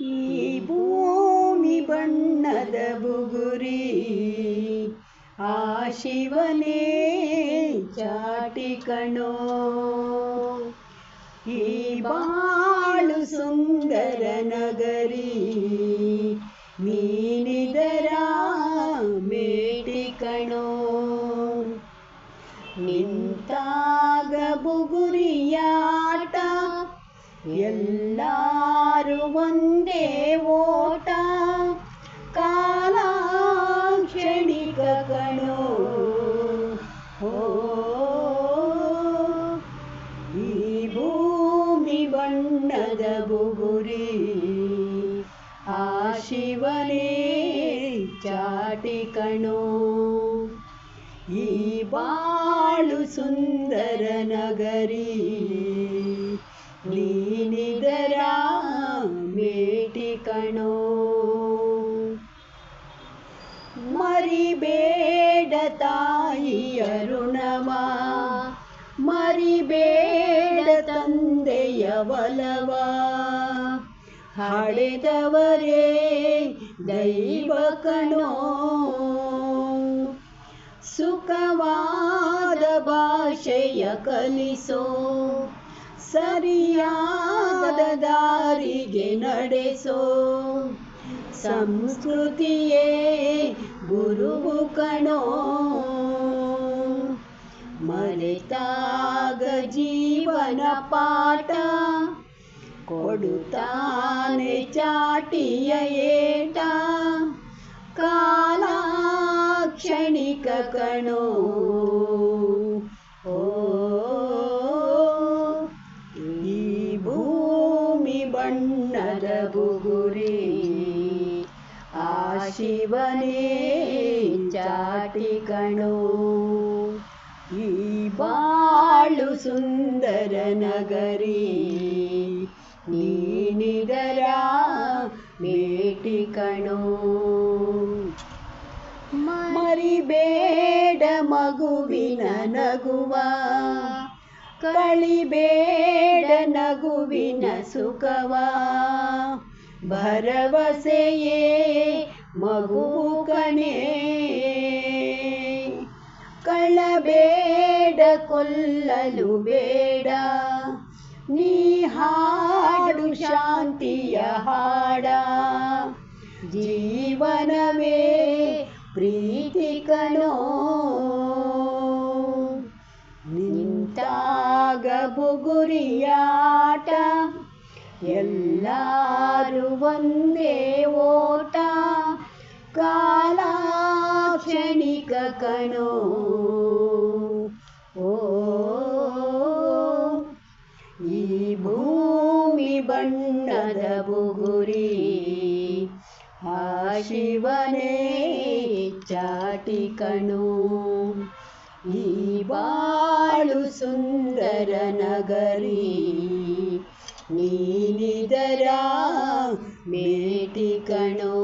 ಈ ಭೂಮಿ ಬಣ್ಣದ ಬುಗುರಿ ಆ ಶಿವನೇ ಚಾಟಿ ಕಣೋ. ಈ ಬಾಳು ಸುಂದರ ನಗರಿ ನೀನಿದರ ಮೇಟಿ ಕಣೋ. ನಿಂತಾಗ ಬುಗುರಿಯಾಟ ಎಲ್ಲಾರು ಒಂದೇ ಓಟ ಕಾಲ ಕ್ಷಣಿಕ ಕಣೋ. ಈ ಭೂಮಿ ಬಣ್ಣದ ಬುಗುರಿ ಆ ಶಿವನೇ ಚಾಟಿ ಕಣೋ. ಈ ಬಾಳು ಸುಂದರ ನಗರಿ ನೀನಿದರ ಮೇಟಿ ಕಣೋ. ಮರಿಬೇಡ ತಾಯಿಯ ಋಣವ, ಮರಿಬೇಡ ತಂದೆಯ ಒಲವ, ಹಡೆದವರೇ ದೈವ ಕಣೋ. ಸುಖವಾದ ಭಾಷೆಯ ಕಲಿಸೋ, ಸರಿಯಾದ ದಾರಿಗೆ ನಡೆಸೋ, ಸಂಸ್ಕೃತಿಯೇ ಗುರುವು ಕಣೋ. ಮರೆತಾಗ ಜೀವನ ಪಾಠ ಕೊಡುತ್ತಾನೆ ಚಾಟಿಯ ಏಟ ಕಾಲ ಕ್ಷಣಿಕ ಕಣೋ. ಈ ಭೂಮಿ ಬಣ್ಣದ ಬುಗುರಿ ಆ ಶಿವನೇ ಚಾಟಿ ಕಣೋ. ಈ ಬಾಳು ಸುಂದರ ನಗರಿ ನೀನಿದರ ಮೇಟಿ ಕಣೋ. ಮರಿಬೇಡ ಮಗುವಿನ ನಗುವ, ಕಳಿಬೇಡ ನಗುವಿನ ಸುಖವ, ಭರವಸೆಯೇ ಮಗುವು ಕಣೇ. ಕಳಬೇಡ ಕೊಲ್ಲಲು ಬೇಡ, ನೀ ಹಾಡು ಶಾಂತಿಯ ಹಾಡ, ಜೀವನವೇ ಪ್ರೀತಿ ಕಣೋ. ನಿಂತಾಗ ಬುಗುರಿಯಾಟ ಎಲ್ಲಾರು ಒಂದೇ ಓಟ ಕಾಲ ಕ್ಷಣಿಕ ಕಣೋ. ಈ ಭೂಮಿ ಬಣ್ಣದ ಬುಗುರಿ ಆ ಶಿವನೇ ಚಾಟಿ ಕಣೋ. ಈ ಬಾಳು ಸುಂದರ ನಗರಿ ನೀನಿದರ ಮೇಟಿ ಕಣೋ.